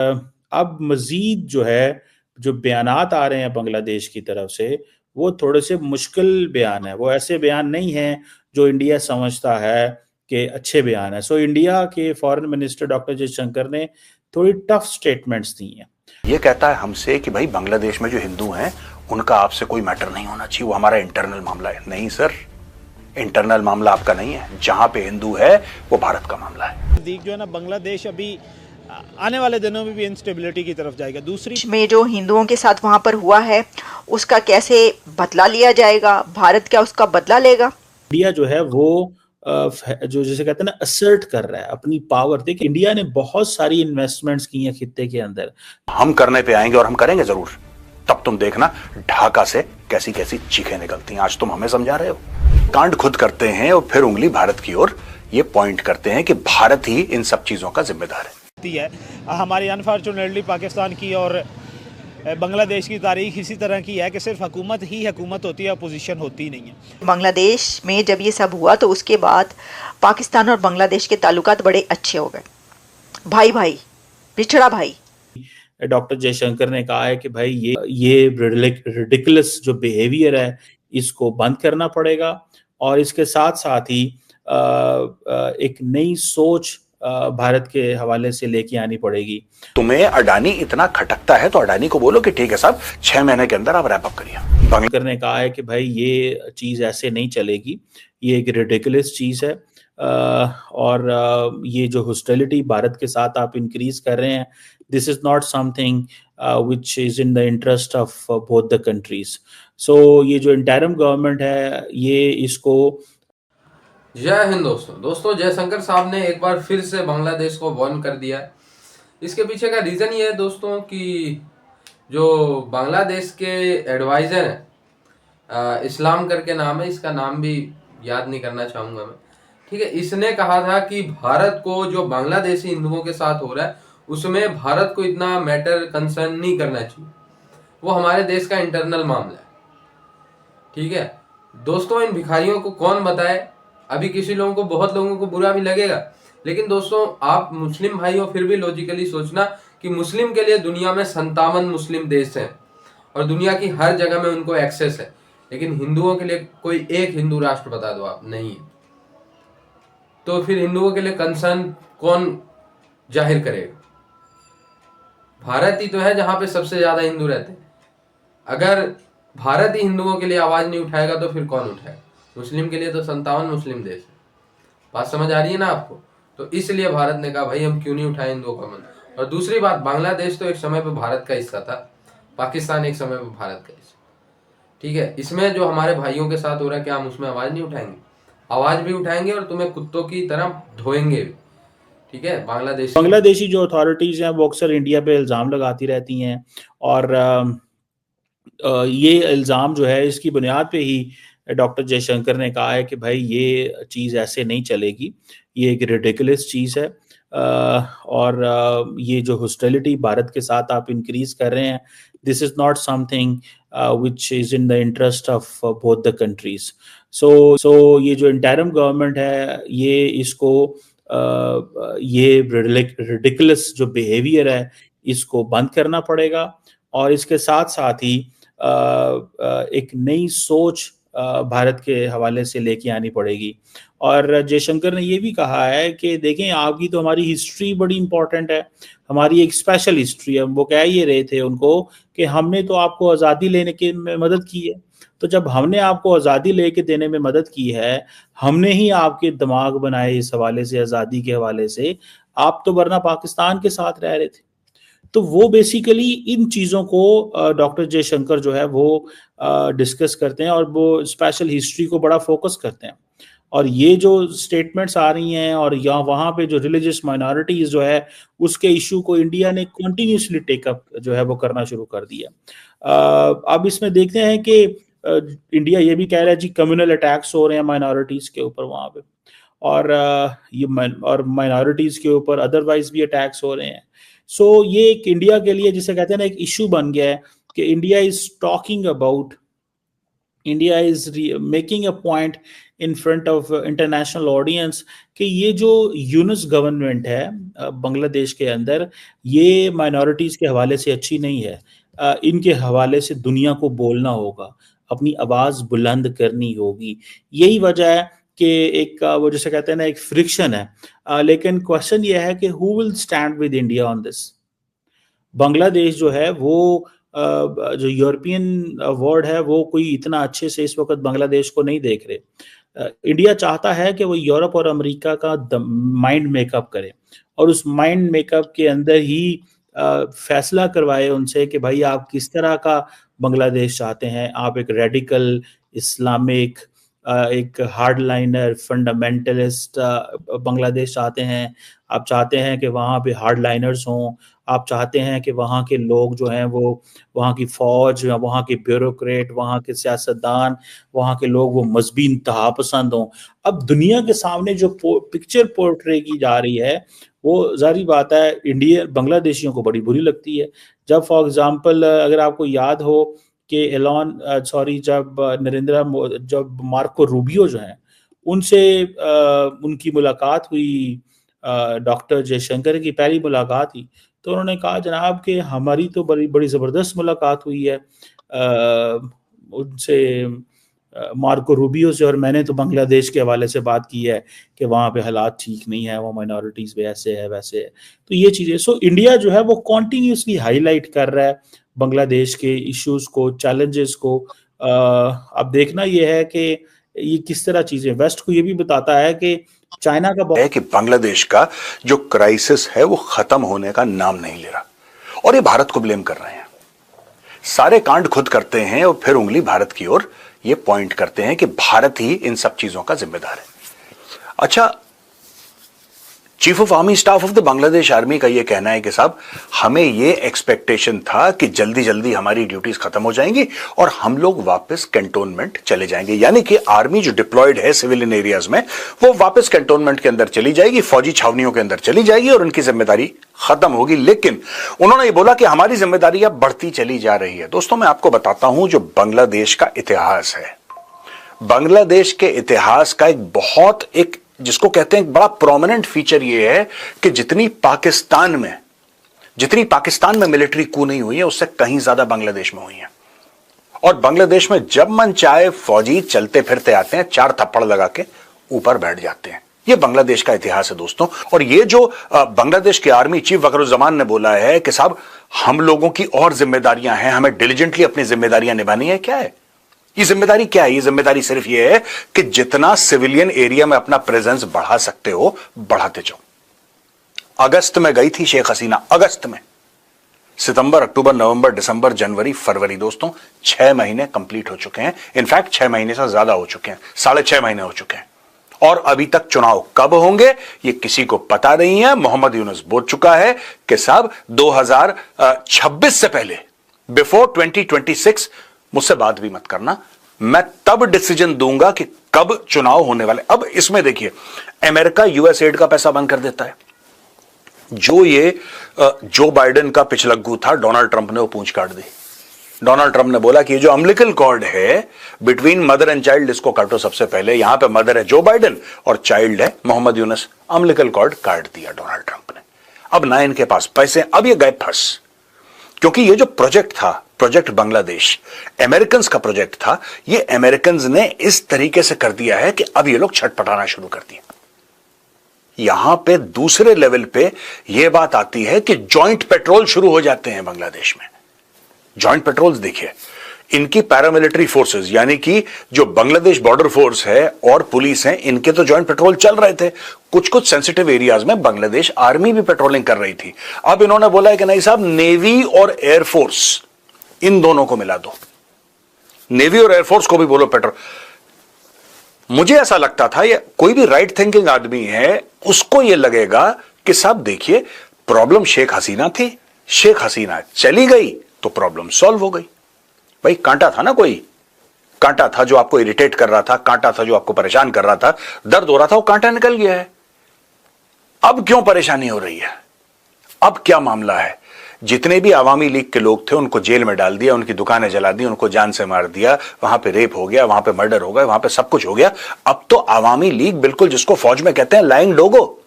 अब मजीद जो है, जो बयानात आ रहे हैं बांग्लादेश की तरफ से, वो थोड़े से मुश्किल बयान है। वो ऐसे बयान नहीं हैं जो इंडिया समझता है कि अच्छे बयान है। सो इंडिया के फॉरेन मिनिस्टर डॉक्टर जयशंकर ने थोड़ी टफ स्टेटमेंट्स दी हैं। ये कहता है हमसे कि भाई बांग्लादेश में जो हिंदू हैं उनका आपसे कोई मैटर नहीं होना चाहिए, वो हमारा इंटरनल मामला है। नहीं सर, इंटरनल मामला आपका नहीं है। जहां पे हिंदू है वो भारत का मामला है। जो है ना, बांग्लादेश अभी आने वाले दिनों में भी इंस्टेबिलिटी की तरफ जाएगा। दूसरी में जो हिंदुओं के साथ वहां पर हुआ है उसका कैसे बदला लिया जाएगा, भारत क्या उसका बदला लेगा? इंडिया जो है वो जो जैसे कहते हैं ना, असर्ट कर रहा है अपनी पावर। देखिए, इंडिया ने बहुत सारी इन्वेस्टमेंट्स की हैं खित्ते के अंदर। हम करने पे आएंगे और हम करेंगे जरूर। तब तुम देखना ढाका से कैसी कैसी चीखें निकलती हैं। आज तुम हमें समझा रहे हो, कांड खुद करते हैं और फिर उंगली भारत की ओर ये पॉइंट करते हैं कि भारत ही इन सब चीजों का जिम्मेदार है। हमारी अनफॉर्चुनेटली पाकिस्तान की और बांग्लादेश की तारीख इसी तरह की है कि सिर्फ हुकूमत ही हुकूमत होती है, अपोजिशन होती नहीं है। बांग्लादेश में जब ये सब हुआ तो उसके बाद पाकिस्तान और बांग्लादेश के ताल्लुकात बड़े अच्छे हो गए, भाई भाई, पिछड़ा भाई। डॉक्टर जयशंकर ने कहा है कि भाई ये रिडिकुलस जो बिहेवियर है इसको बंद करना पड़ेगा, और इसके साथ साथ ही एक नई सोच भारत के हवाले से लेके आनी पड़ेगी। तुम्हें अडानी इतना खटकता है तो अडानी को बोलो कि ठीक है साहब, 6 महीने के अंदर आप रैप अप करिए। बांग्लादेश ने कहा है कि भाई ये चीज ऐसे नहीं चलेगी, ये एक रिडिकुलस चीज है, और ये जो हॉस्टिलिटी भारत के साथ आप इंक्रीज कर रहे हैं, this is not something which is in the interest of both the countries. So ये जो इंटरिम गवर्नमेंट है ये इसको जय हिंद दोस्तों जयशंकर साहब ने एक बार फिर से बांग्लादेश को वार्न कर दिया है। इसके पीछे का रीज़न ये है दोस्तों कि जो बांग्लादेश के एडवाइज़र हैं, इस्लाम करके नाम है, इसका नाम भी याद नहीं करना चाहूँगा मैं, ठीक है। इसने कहा था कि भारत को जो बांग्लादेशी हिंदुओं के साथ हो रहा है उसमें भारत को इतना मैटर कंसर्न नहीं करना चाहिए, वो हमारे देश का इंटरनल मामला है, ठीक है। दोस्तों इन भिखारियों को कौन बताए, अभी किसी लोगों को, बहुत लोगों को बुरा भी लगेगा, लेकिन दोस्तों आप मुस्लिम भाई हो, फिर भी लॉजिकली सोचना कि मुस्लिम के लिए दुनिया में 57 मुस्लिम देश हैं और दुनिया की हर जगह में उनको एक्सेस है, लेकिन हिंदुओं के लिए कोई एक हिंदू राष्ट्र बता दो आप, नहीं है। तो फिर हिंदुओं के लिए कंसर्न कौन जाहिर करेगा? भारत ही तो है जहां पे सबसे ज्यादा हिंदू रहते हैं। अगर भारत ही हिंदुओं के लिए आवाज नहीं उठाएगा तो फिर कौन उठाएगा? मुस्लिम के लिए तो 57 मुस्लिम देश है। बात समझ आ रही है ना आपको? तो इसलिए भारत ने कहा भाई हम क्यों नहीं उठाए हिंदुओं का मन। और दूसरी बात, बांग्लादेश तो एक समय पे भारत का हिस्सा था, पाकिस्तान एक समय पे भारत का हिस्सा, ठीक है। इसमें जो हमारे भाइयों के साथ हो रहा है, क्या हम उसमें आवाज नहीं उठाएंगे? आवाज भी उठाएंगे और तुम्हें कुत्तों की तरह धोएंगे भी, ठीक है। बांग्लादेशी जो अथॉरिटीज हैं वो अक्सर इंडिया पे इल्ज़ाम लगाती रहती हैं, और ये इल्ज़ाम जो है इसकी बुनियाद पे ही डॉक्टर जयशंकर ने कहा है कि भाई ये चीज़ ऐसे नहीं चलेगी, ये एक रिडिकुलस चीज़ है, और ये जो हॉस्टिलिटी भारत के साथ आप इंक्रीज कर रहे हैं, this is not something which is in the interest of both the countries. So ये जो इंटरिम गवर्नमेंट है ये इसको ये रिडिकुलस जो बिहेवियर है इसको बंद करना पड़ेगा, और इसके साथ साथ ही एक नई सोच भारत के हवाले से लेके आनी पड़ेगी। और जयशंकर ने ये भी कहा है कि देखें, आपकी तो हमारी हिस्ट्री बड़ी इंपॉर्टेंट है, हमारी एक स्पेशल हिस्ट्री है। वो कह ये रहे थे उनको कि हमने तो आपको आज़ादी लेने के में मदद की है, तो जब हमने आपको आज़ादी लेके देने में मदद की है, हमने ही आपके दिमाग बनाए इस हवाले से, आज़ादी के हवाले से। आप तो वरना पाकिस्तान के साथ रह रहे थे। तो वो बेसिकली इन चीज़ों को डॉक्टर जयशंकर जो है वो डिस्कस करते हैं, और वो स्पेशल हिस्ट्री को बड़ा फोकस करते हैं। और ये जो स्टेटमेंट्स आ रही हैं और यहाँ वहाँ पे जो रिलीजियस माइनॉरिटीज जो है उसके इशू को इंडिया ने कंटिन्यूसली टेकअप जो है वो करना शुरू कर दिया। अब इसमें देखते हैं कि इंडिया ये भी कह रहा है जी कम्युनल अटैक्स हो रहे हैं माइनॉरिटीज के ऊपर वहाँ पे, और और माइनॉरिटीज के ऊपर अदरवाइज भी अटैक्स हो रहे हैं। सो ये एक इंडिया के लिए जिसे कहते हैं ना एक इशू बन गया है कि India is talking about India is making a point in front of international audience कि ये जो यूनिस गवर्नमेंट है बांग्लादेश के अंदर, ये माइनॉरिटीज़ के हवाले से अच्छी नहीं है। इनके हवाले से दुनिया को बोलना होगा, अपनी आवाज़ बुलंद करनी होगी। यही वजह है कि एक वो जिसे कहते हैं ना, एक फ्रिक्शन है। लेकिन क्वेश्चन ये है कि who will stand with India on this? Bangladesh जो है वो जो यूरोपियन वर्ल्ड है वो कोई इतना अच्छे से इस वक्त बांग्लादेश को नहीं देख रहे। इंडिया चाहता है कि वो यूरोप और अमेरिका का माइंड मेकअप करे और उस माइंड मेकअप के अंदर ही फैसला करवाए उनसे कि भाई आप किस तरह का बांग्लादेश चाहते हैं। आप एक रेडिकल इस्लामिक, एक हार्डलाइनर फंडामेंटलिस्ट बांग्लादेश चाहते हैं? आप चाहते हैं कि वहाँ पे हार्डलाइनर्स हों? आप चाहते हैं कि वहाँ के लोग जो हैं वो, वहाँ की फ़ौज या वहाँ के ब्यूरोक्रेट, वहाँ के सियासतदान, वहाँ के लोग वो मज़हबी इंतहा पसंद हों? अब दुनिया के सामने जो पिक्चर पोर्ट्रे की जा रही है वो ज़ाहिर बात है इंडिया बांग्लादेशियों को बड़ी बुरी लगती है। जब फॉर एग्ज़ाम्पल अगर आपको याद हो कि जब मार्को रूबियो जो हैं उनसे उनकी मुलाकात हुई, डॉक्टर जयशंकर की पहली मुलाकात थी, तो उन्होंने कहा जनाब कि हमारी तो बड़ी बड़ी ज़बरदस्त मुलाकात हुई है उनसे, मार्को रूबियो से, और मैंने तो बांग्लादेश के हवाले से बात की है कि वहाँ पे हालात ठीक नहीं है, वो माइनॉरिटीज़ पे ऐसे है वैसे है। तो ये चीज़ें, सो इंडिया जो है वो कॉन्टीन्यूसली हाईलाइट कर रहा है बांग्लादेश के इश्यूज को, चैलेंजेस को। अब देखना ये है कि ये किस तरह चीज़ें, वेस्ट को ये भी बताता है कि चाइना का है कि बांग्लादेश का जो क्राइसिस है वो खत्म होने का नाम नहीं ले रहा और ये भारत को ब्लेम कर रहे हैं। सारे कांड खुद करते हैं और फिर उंगली भारत की ओर ये पॉइंट करते हैं कि भारत ही इन सब चीजों का जिम्मेदार है। अच्छा, chief of army staff of the Bangladesh army का यह कहना है कि साहब हमें यह एक्सपेक्टेशन था कि जल्दी जल्दी हमारी ड्यूटीज खत्म हो जाएंगी और हम लोग वापस कैंटोनमेंट चले जाएंगे, यानी कि आर्मी जो डिप्लॉयड है सिविलियन एरियाज में वो वापस कैंटोनमेंट के अंदर चली जाएगी, फौजी छावनियों के अंदर चली जाएगी और उनकी जिम्मेदारी खत्म होगी। लेकिन उन्होंने ये बोला कि हमारी जिम्मेदारी अब बढ़ती चली जा रही है। दोस्तों, मैं आपको बताता हूं जो बांग्लादेश का इतिहास है, बांग्लादेश के इतिहास का एक जिसको कहते हैं एक बड़ा प्रोमिनेंट फीचर यह है कि जितनी पाकिस्तान में मिलिट्री कू नहीं हुई है उससे कहीं ज्यादा बांग्लादेश में हुई है। और बांग्लादेश में जब मन चाहे फौजी चलते फिरते आते हैं, 4 थप्पड़ लगा के ऊपर बैठ जाते हैं। यह बांग्लादेश का इतिहास है दोस्तों। और यह जो बांग्लादेश के आर्मी चीफ वकरुज्जमान ने बोला है कि साहब हम लोगों की और जिम्मेदारियां हैं, हमें डिलीजेंटली अपनी जिम्मेदारियां निभानी है। क्या है ये जिम्मेदारी? क्या है ये जिम्मेदारी? सिर्फ ये है कि जितना सिविलियन एरिया में अपना प्रेजेंस बढ़ा सकते हो बढ़ाते जाओ। अगस्त में गई थी शेख हसीना, अगस्त में, सितंबर, अक्टूबर, नवंबर, दिसंबर, जनवरी, फरवरी, दोस्तों 6 महीने कंप्लीट हो चुके हैं। इनफैक्ट 6 महीने से ज्यादा हो चुके हैं, 6.5 महीने हो चुके हैं और अभी तक चुनाव कब होंगे ये किसी को पता नहीं है। मोहम्मद यूनुस बोल चुका है कि साहब 2026 से पहले, बिफोर 2026 मुझसे बात भी मत करना, मैं तब डिसीजन दूंगा कि कब चुनाव होने वाले। अब इसमें देखिए, अमेरिका यूएस एड का पैसा बंद कर देता है। जो ये जो बाइडेन का पिछलग्गू था डोनाल्ड ट्रंप ने वो पूंछ काट दी। डोनाल्ड ट्रंप ने बोला कि ये जो अम्बिलिकल कॉर्ड है बिटवीन मदर एंड चाइल्ड, इसको काटो सबसे पहले। यहां पे मदर है जो बाइडेन और चाइल्ड है मोहम्मद यूनुस। अम्बिलिकल कॉर्ड काट दिया डोनाल्ड ट्रंप ने। अब ना इनके पास पैसे, अब ये गए फंस, क्योंकि ये जो प्रोजेक्ट था, प्रोजेक्ट बांग्लादेश, अमेरिकन का प्रोजेक्ट था, ये अमेरिकन ने इस तरीके से कर दिया है कि अब ये लोग छटपटाना शुरू कर दिए। यहां पे दूसरे लेवल पे यह बात आती है कि जॉइंट पेट्रोल शुरू हो जाते हैं बांग्लादेश में। जॉइंट पेट्रोल्स देखिए, इनकी पैरामिलिट्री फोर्सेस यानी कि जो बांग्लादेश बॉर्डर फोर्स है और पुलिस है, इनके तो जॉइंट पेट्रोल चल रहे थे। कुछ कुछ सेंसिटिव एरियाज में बांग्लादेश आर्मी भी पेट्रोलिंग कर रही थी। अब इन्होंने बोला है कि नहीं साहब, नेवी और एयरफोर्स इन दोनों को मिला दो, नेवी और एयरफोर्स को भी बोलो पेट्रोल। मुझे ऐसा लगता था, ये कोई भी राइट थिंकिंग आदमी है उसको यह लगेगा कि साहब देखिए, प्रॉब्लम शेख हसीना थी, शेख हसीना चली गई तो प्रॉब्लम सॉल्व हो गई। भाई कांटा था ना, कोई कांटा था जो आपको इरिटेट कर रहा था, कांटा था जो आपको परेशान कर रहा था, दर्द हो रहा था, वो कांटा निकल गया है। अब क्यों परेशानी हो रही है? अब क्या मामला है? जितने भी आवामी लीग के लोग थे उनको जेल में डाल दिया, उनकी दुकानें जला दी, उनको जान से मार दिया, वहां पे रेप हो गया, वहां पे मर्डर हो गया, वहां पे सब कुछ हो गया। अब तो आवामी लीग बिल्कुल जिसको फौज में कहते हैं लाइंग लोगो,